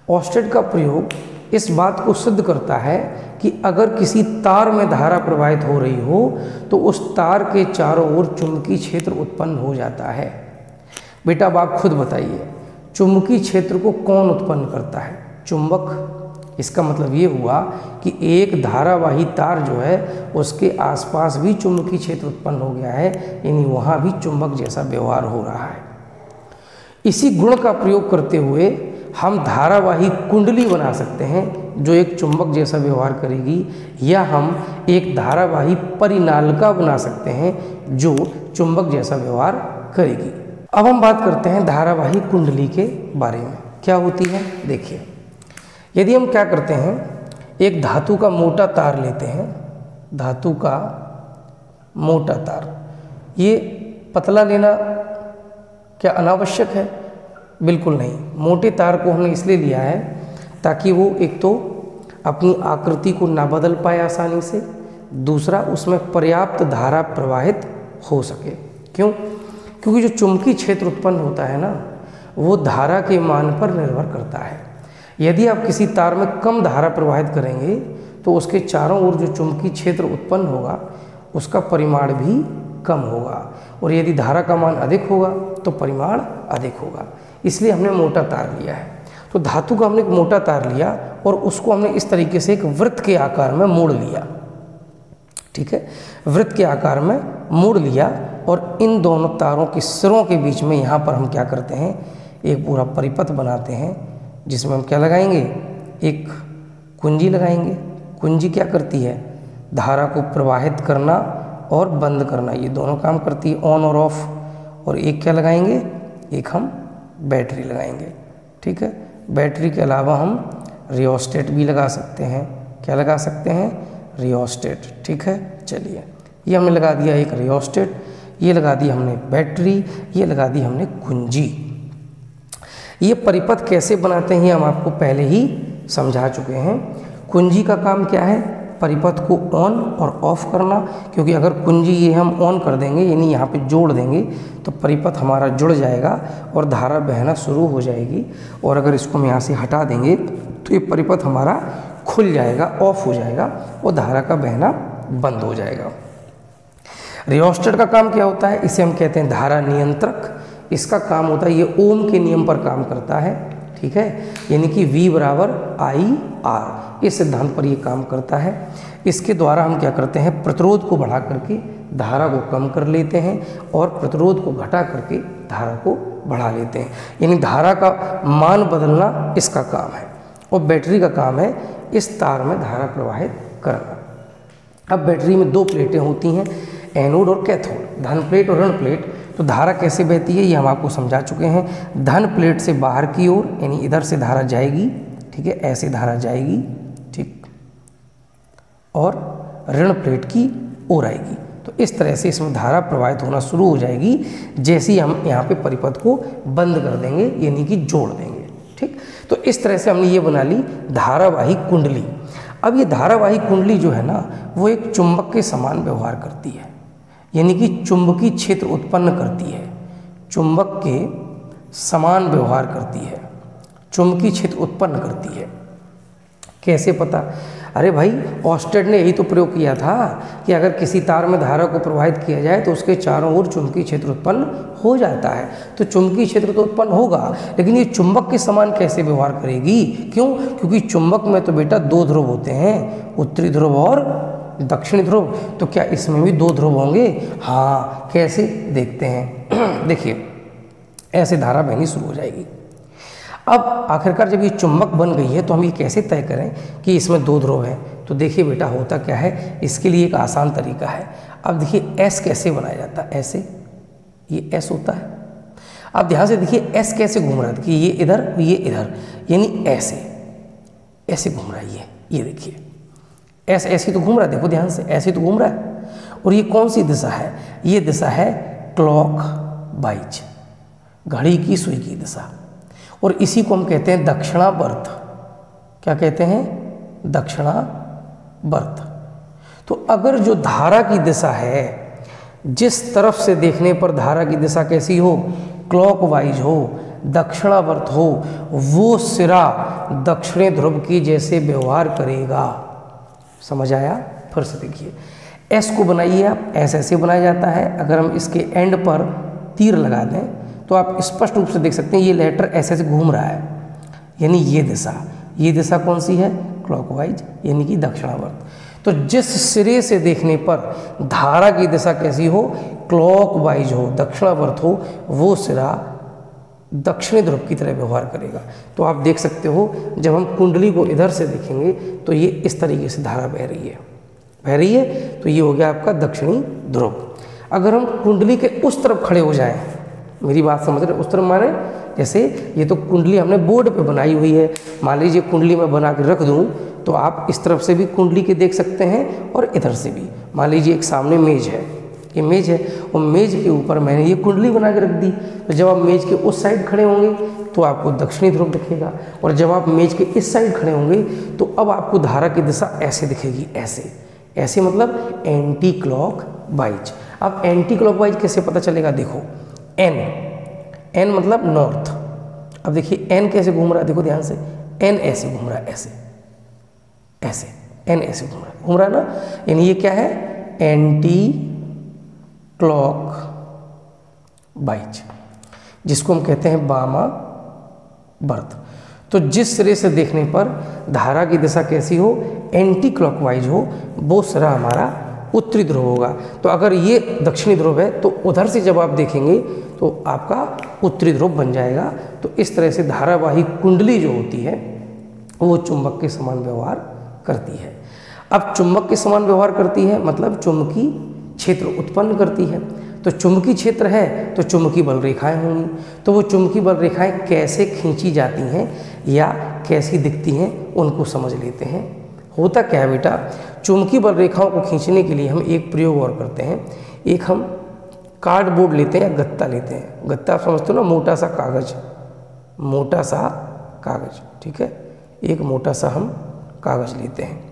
ऑर्स्टेड का प्रयोग इस बात को सिद्ध करता है कि अगर किसी तार में धारा प्रवाहित हो रही हो तो उस तार के चारों ओर चुंबकीय क्षेत्र उत्पन्न हो जाता है। बेटा अब आप खुद बताइए, चुंबकीय क्षेत्र को कौन उत्पन्न करता है? चुंबक। इसका मतलब ये हुआ कि एक धारावाही तार जो है उसके आसपास भी चुंबकीय क्षेत्र उत्पन्न हो गया है, यानी वहाँ भी चुंबक जैसा व्यवहार हो रहा है। इसी गुण का प्रयोग करते हुए हम धारावाही कुंडली बना सकते हैं जो एक चुंबक जैसा व्यवहार करेगी, या हम एक धारावाही परिनालिका बना सकते हैं जो चुंबक जैसा व्यवहार करेगी। अब हम बात करते हैं धारावाही कुंडली के बारे में। क्या होती है देखिए, यदि हम क्या करते हैं, एक धातु का मोटा तार लेते हैं, धातु का मोटा तार, ये पतला लेना क्या अनावश्यक है? बिल्कुल नहीं। मोटे तार को हमने इसलिए लिया है ताकि वो एक तो अपनी आकृति को ना बदल पाए आसानी से, दूसरा उसमें पर्याप्त धारा प्रवाहित हो सके। क्यों? क्योंकि जो चुंबकीय क्षेत्र उत्पन्न होता है ना, वो धारा के मान पर निर्भर करता है। यदि आप किसी तार में कम धारा प्रवाहित करेंगे तो उसके चारों ओर जो चुंबकीय क्षेत्र उत्पन्न होगा उसका परिमाण भी कम होगा, और यदि धारा का मान अधिक होगा तो परिमाण अधिक होगा। इसलिए हमने मोटा तार लिया है। तो धातु का हमने एक मोटा तार लिया और उसको हमने इस तरीके से एक वृत्त के आकार में मोड़ लिया, ठीक है, वृत्त के आकार में मोड़ लिया, और इन दोनों तारों के सिरों के बीच में यहाँ पर हम क्या करते हैं, एक पूरा परिपथ बनाते हैं, जिसमें हम क्या लगाएंगे, एक कुंजी लगाएंगे। कुंजी क्या करती है, धारा को प्रवाहित करना और बंद करना, ये दोनों काम करती है, ऑन और ऑफ। और एक क्या लगाएंगे, एक हम बैटरी लगाएंगे, ठीक है। बैटरी के अलावा हम रियोस्टेट भी लगा सकते हैं। क्या लगा सकते हैं, रियोस्टेट, ठीक है। चलिए, ये हमने लगा दिया एक रियोस्टेट, ये लगा दी हमने बैटरी, ये लगा दी हमने कुंजी। ये परिपथ कैसे बनाते हैं हम आपको पहले ही समझा चुके हैं। कुंजी का काम क्या है, परिपथ को ऑन और ऑफ करना, क्योंकि अगर कुंजी ये हम ऑन कर देंगे, यानी यहाँ पे जोड़ देंगे, तो परिपथ हमारा जुड़ जाएगा और धारा बहना शुरू हो जाएगी। और अगर इसको हम यहाँ से हटा देंगे तो ये परिपथ हमारा खुल जाएगा, ऑफ हो जाएगा, और धारा का बहना बंद हो जाएगा। रियोस्टेट का काम क्या होता है, इसे हम कहते हैं धारा नियंत्रक। इसका काम होता है, ये ओम के नियम पर काम करता है, ठीक है, यानी कि V बराबर IR, इस सिद्धांत पर ये काम करता है। इसके द्वारा हम क्या करते हैं, प्रतिरोध को बढ़ा करके धारा को कम कर लेते हैं और प्रतिरोध को घटा करके धारा को बढ़ा लेते हैं, यानी धारा का मान बदलना इसका काम है। और बैटरी का काम है इस तार में धारा प्रवाहित करना। अब बैटरी में दो प्लेटें होती हैं, एनोड और कैथोड, धन प्लेट और ऋण प्लेट। तो धारा कैसे बहती है ये हम आपको समझा चुके हैं। धन प्लेट से बाहर की ओर, यानी इधर से धारा जाएगी, ठीक है, ऐसे धारा जाएगी, ठीक, और ऋण प्लेट की ओर आएगी। तो इस तरह से इसमें धारा प्रवाहित होना शुरू हो जाएगी जैसे ही हम यहाँ पे परिपथ को बंद कर देंगे, यानी कि जोड़ देंगे, ठीक। तो इस तरह से हमने ये बना ली धारावाही कुंडली। अब ये धारावाही कुंडली जो है ना, वो एक चुंबक के समान व्यवहार करती है, यानी कि चुंबकीय क्षेत्र उत्पन्न करती है, चुंबक के समान व्यवहार करती है, चुंबकीय क्षेत्र उत्पन्न करती है। कैसे पता, अरे भाई ऑस्टेड ने यही तो प्रयोग किया था कि अगर किसी तार में धारा को प्रवाहित किया जाए तो उसके चारों ओर चुंबकीय क्षेत्र उत्पन्न हो जाता है। तो चुंबकीय क्षेत्र तो उत्पन्न होगा, लेकिन ये चुंबक के समान कैसे व्यवहार करेगी, क्यों, क्योंकि चुंबक में तो बेटा दो ध्रुव होते हैं, उत्तरी ध्रुव और दक्षिणी ध्रुव। तो क्या इसमें भी दो ध्रुव होंगे, हाँ, कैसे देखते हैं। देखिए, ऐसे धारा बहनी शुरू हो जाएगी। अब आखिरकार जब ये चुंबक बन गई है तो हम ये कैसे तय करें कि इसमें दो ध्रुव हैं। तो देखिए बेटा, होता क्या है, इसके लिए एक आसान तरीका है। अब देखिए एस कैसे बनाया जाता है, ऐसे, ये एस होता है। अब ध्यान से देखिए एस कैसे घूम रहा है, देखिए ये इधर, ये इधर, यानी ऐसे ऐसे घूम रहा है। ये देखिए एस ऐसे तो घूम रहा है, देखो ध्यान से, ऐसे तो घूम रहा है। और ये कौन सी दिशा है, ये दिशा है क्लॉक वाइज, घड़ी की सुई की दिशा। और इसी को हम कहते हैं दक्षिणावर्त। क्या कहते हैं, दक्षिणावर्त। तो अगर जो धारा की दिशा है, जिस तरफ से देखने पर धारा की दिशा कैसी हो, क्लॉकवाइज हो, दक्षिणावर्त हो, वो सिरा दक्षिणी ध्रुव की जैसे व्यवहार करेगा। समझ आया, फिर से देखिए, एस को बनाइए आप, एस ऐसे बनाया जाता है। अगर हम इसके एंड पर तीर लगा दें तो आप स्पष्ट रूप से देख सकते हैं ये लेटर ऐसे घूम रहा है, यानी ये दिशा कौन सी है, क्लॉकवाइज, यानी कि दक्षिणावर्त। तो जिस सिरे से देखने पर धारा की दिशा कैसी हो, क्लॉकवाइज हो, दक्षिणावर्त हो, वो सिरा दक्षिणी ध्रुव की तरह व्यवहार करेगा। तो आप देख सकते हो, जब हम कुंडली को इधर से देखेंगे तो ये इस तरीके से धारा बह रही है, तो ये हो गया आपका दक्षिणी ध्रुव। अगर हम कुंडली के उस तरफ खड़े हो जाएं, मेरी बात समझ रहे, उस तरफ माने जैसे ये तो कुंडली हमने बोर्ड पे बनाई हुई है, मान लीजिए कुंडली में बना के रख दूं तो आप इस तरफ से भी कुंडली के देख सकते हैं और इधर से भी। मान लीजिए एक सामने मेज है, ये मेज है, और मेज के ऊपर मैंने ये कुंडली बना के रख दी। तो जब आप मेज के उस साइड खड़े होंगे तो आपको दक्षिणी ध्रुव दिखेगा, और जब आप मेज के इस साइड खड़े होंगे तो अब आपको धारा की दिशा ऐसे दिखेगी, ऐसे मतलब एंटी क्लॉक वाइज। अब एंटी क्लॉक वाइज कैसे पता चलेगा, देखो एन मतलब नॉर्थ। अब देखिए एन कैसे घूम रहा है, देखो ध्यान से, एन ऐसे घूम रहा है, ऐसे एन ऐसे घूम रहा है ना, यानी ये क्या है, एंटी क्लॉक वाइज, जिसको हम कहते हैं वामावर्त। तो जिस सिरे से देखने पर धारा की दिशा कैसी हो, एंटी क्लॉकवाइज हो, वो सिरा हमारा उत्तरी ध्रुव होगा। तो अगर ये दक्षिणी ध्रुव है तो उधर से जब आप देखेंगे तो आपका उत्तरी ध्रुव बन जाएगा। तो इस तरह से धारावाही कुंडली जो होती है वो चुंबक के समान व्यवहार करती है। अब चुंबक के समान व्यवहार करती है मतलब चुंबकीय क्षेत्र उत्पन्न करती है। तो चुंबकीय क्षेत्र है तो चुंबकीय बल रेखाएं होंगी। तो वो चुंबकीय बल रेखाएं कैसे खींची जाती हैं या कैसी दिखती हैं उनको समझ लेते हैं। होता क्या है बेटा, चुंबकीय बल रेखाओं को खींचने के लिए हम एक प्रयोग और करते हैं। एक हम कार्डबोर्ड लेते हैं या गत्ता लेते हैं। गत्ता आप समझते हो ना, मोटा सा कागज, मोटा सा कागज, ठीक है। एक मोटा सा हम कागज लेते हैं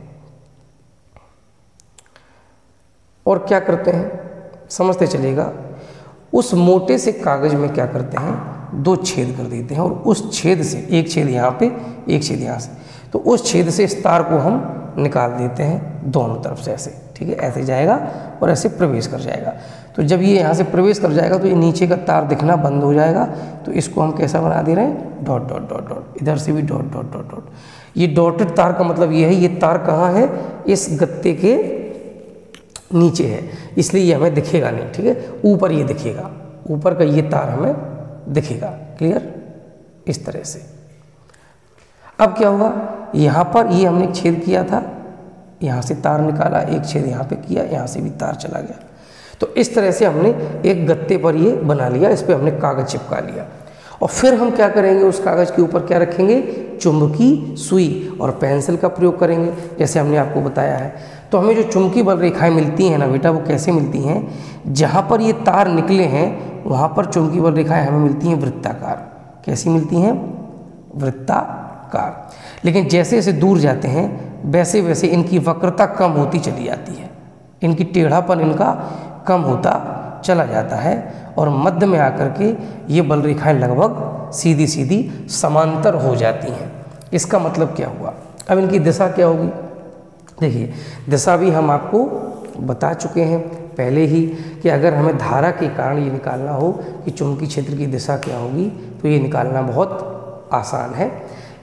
और क्या करते हैं समझते चलेगा। उस मोटे से कागज में क्या करते हैं, दो छेद कर देते हैं और उस छेद से, एक छेद यहाँ पे एक छेद यहाँ से, तो उस छेद से इस तार को हम निकाल देते हैं दोनों तरफ से ऐसे, ठीक है। ऐसे जाएगा और ऐसे प्रवेश कर जाएगा। तो जब ये यहाँ से प्रवेश कर जाएगा तो ये नीचे का तार दिखना बंद हो जाएगा। तो इसको हम कैसा बना दे रहे हैं, डॉट डॉट डॉट डॉट, इधर से भी डॉट डॉट डॉट डॉट। ये डॉटेड तार का मतलब ये है, ये तार कहाँ है, इस गत्ते के नीचे है, इसलिए ये हमें दिखेगा नहीं, ठीक है। ऊपर ये दिखेगा, ऊपर का ये तार हमें दिखेगा। क्लियर, इस तरह से। अब क्या होगा, यहाँ पर ये हमने एक छेद किया था, यहाँ से तार निकाला, एक छेद यहाँ पे किया, यहाँ से भी तार चला गया। तो इस तरह से हमने एक गत्ते पर ये बना लिया, इस पर हमने कागज चिपका लिया। और फिर हम क्या करेंगे, उस कागज के ऊपर क्या रखेंगे, चुंबकीय सुई और पेंसिल का प्रयोग करेंगे, जैसे हमने आपको बताया है। तो हमें जो चुंबकीय बल रेखाएं मिलती हैं ना बेटा, वो कैसे मिलती हैं, जहाँ पर ये तार निकले हैं वहाँ पर चुंबकीय बल रेखाएं हमें मिलती हैं वृत्ताकार। कैसी मिलती हैं, वृत्ताकार। लेकिन जैसे जैसे दूर जाते हैं वैसे वैसे इनकी वक्रता कम होती चली जाती है, इनकी टेढ़ापन इनका कम होता चला जाता है और मध्य में आकर के ये बल रेखाएं लगभग सीधी सीधी समांतर हो जाती हैं। इसका मतलब क्या हुआ, अब इनकी दिशा क्या होगी। देखिए, दिशा भी हम आपको बता चुके हैं पहले ही कि अगर हमें धारा के कारण ये निकालना हो कि चुंबकीय क्षेत्र की दिशा क्या होगी तो ये निकालना बहुत आसान है।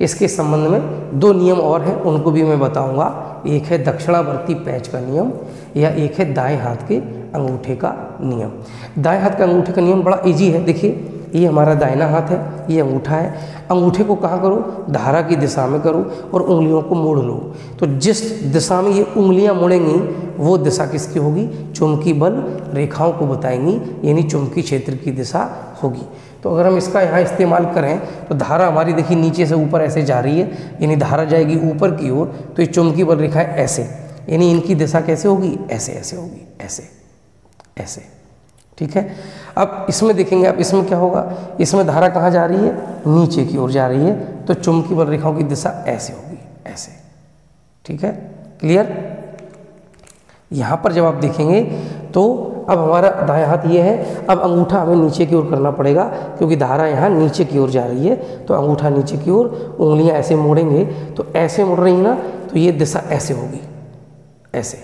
इसके संबंध में दो नियम और हैं, उनको भी मैं बताऊंगा। एक है दक्षिणावर्ती पैच का नियम या एक है दाएं हाथ के अंगूठे का नियम। दाएं हाथ के अंगूठे का नियम बड़ा इजी है। देखिए, ये हमारा दाहिना हाथ है, ये अंगूठा है। अंगूठे को कहाँ करो, धारा की दिशा में करो और उंगलियों को मोड़ लो। तो जिस दिशा में ये उंगलियां मुड़ेंगी वो दिशा किसकी होगी, चुंबकीय बल रेखाओं को बताएंगी, यानी चुंबकीय क्षेत्र की दिशा होगी। तो अगर हम इसका यहाँ इस्तेमाल करें तो धारा हमारी देखिए नीचे से ऊपर ऐसे जा रही है, यानी धारा जाएगी ऊपर की ओर, तो ये चुंबकीय बल रेखाएं ऐसे, यानी इनकी दिशा कैसे होगी, ऐसे ऐसे होगी, ऐसे ऐसे, ठीक है। अब इसमें देखेंगे आप, इसमें क्या होगा, इसमें धारा कहाँ जा रही है, नीचे की ओर जा रही है, तो चुंबकीय बल रेखाओं की दिशा ऐसे होगी, ऐसे, ठीक है। क्लियर। यहाँ पर जब आप देखेंगे तो अब हमारा दायां हाथ ये है, अब अंगूठा हमें नीचे की ओर करना पड़ेगा क्योंकि धारा यहाँ नीचे की ओर जा रही है। तो अंगूठा नीचे की ओर, उंगलियाँ ऐसे मोड़ेंगे, तो ऐसे मुड़ रही है ना, तो ये दिशा ऐसे होगी, ऐसे।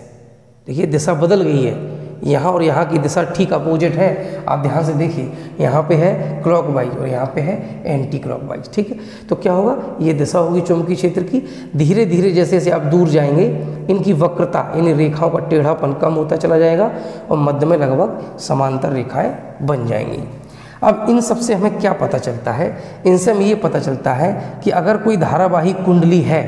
देखिए दिशा बदल गई है, यहाँ और यहाँ की दिशा ठीक अपोजिट है। आप ध्यान से देखिए, यहाँ पे है क्लॉकवाइज और यहाँ पे है एंटी क्लॉकवाइज, ठीक है। तो क्या होगा, ये दिशा होगी चुंबकीय क्षेत्र की। धीरे धीरे जैसे जैसे आप दूर जाएंगे इनकी वक्रता, इन रेखाओं का टेढ़ापन कम होता चला जाएगा और मध्य में लगभग समांतर रेखाएं बन जाएंगी। अब इन सब से हमें क्या पता चलता है, इनसे हमें ये पता चलता है कि अगर कोई धारावाही कुंडली है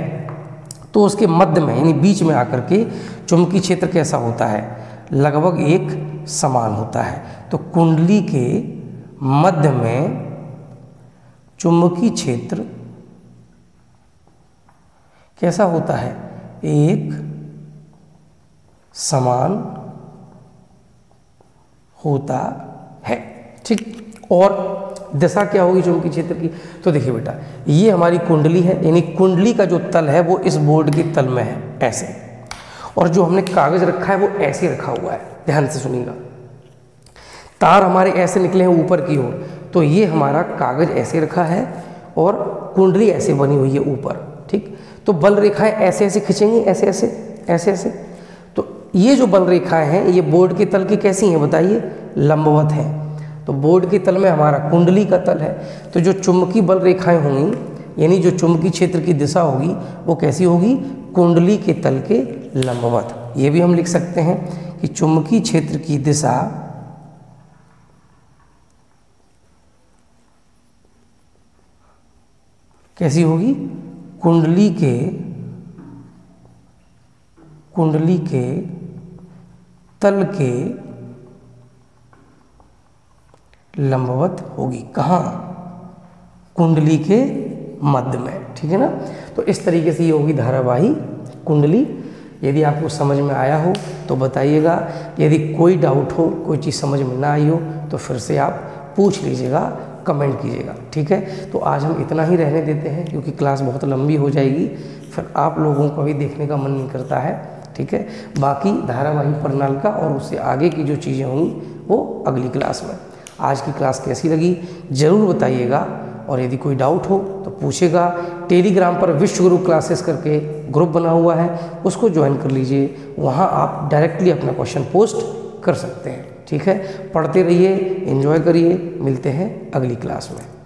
तो उसके मध्य में यानी बीच में आकर के चुंबकीय क्षेत्र कैसा होता है, लगभग एक समान होता है। तो कुंडली के मध्य में चुंबकीय क्षेत्र कैसा होता है, एक समान होता है, ठीक। और दिशा क्या होगी चुंबकीय क्षेत्र की, तो देखिए बेटा, ये हमारी कुंडली है, यानी कुंडली का जो तल है वो इस बोर्ड के तल में है, ऐसे। और जो हमने कागज रखा है वो ऐसे रखा हुआ है, ध्यान से सुनिएगा। तार हमारे ऐसे निकले हैं ऊपर की ओर, तो ये हमारा कागज ऐसे रखा है और कुंडली ऐसे बनी हुई है ऊपर, ठीक। तो बल रेखाएं ऐसे ऐसे खींचेंगी, ऐसे ऐसे ऐसे ऐसे। तो ये जो बल रेखाएं हैं ये बोर्ड के तल की कैसी हैं बताइए, लंबवत है। तो बोर्ड के तल में हमारा कुंडली का तल है, तो जो चुंबकीय बल रेखाएं होंगी यानी जो चुंबकीय क्षेत्र की दिशा होगी वो कैसी होगी, कुंडली के तल के लंबवत। ये भी हम लिख सकते हैं कि चुंबकीय क्षेत्र की दिशा कैसी होगी, कुंडली के तल के लंबवत होगी। कहाँ, कुंडली के मध्य में, ठीक है ना। तो इस तरीके से ये होगी धारावाही कुंडली। यदि आपको समझ में आया हो तो बताइएगा, यदि कोई डाउट हो, कोई चीज़ समझ में ना आई हो तो फिर से आप पूछ लीजिएगा, कमेंट कीजिएगा, ठीक है। तो आज हम इतना ही रहने देते हैं क्योंकि क्लास बहुत लंबी हो जाएगी, फिर आप लोगों को भी देखने का मन नहीं करता है, ठीक है। बाकी धारावाही प्रणालिका और उससे आगे की जो चीज़ें होंगी वो अगली क्लास में। आज की क्लास कैसी लगी ज़रूर बताइएगा, और यदि कोई डाउट हो तो पूछेगा। टेलीग्राम पर विश्व गुरु क्लासेस करके ग्रुप बना हुआ है, उसको ज्वाइन कर लीजिए, वहाँ आप डायरेक्टली अपना क्वेश्चन पोस्ट कर सकते हैं, ठीक है। पढ़ते रहिए, एंजॉय करिए, मिलते हैं अगली क्लास में।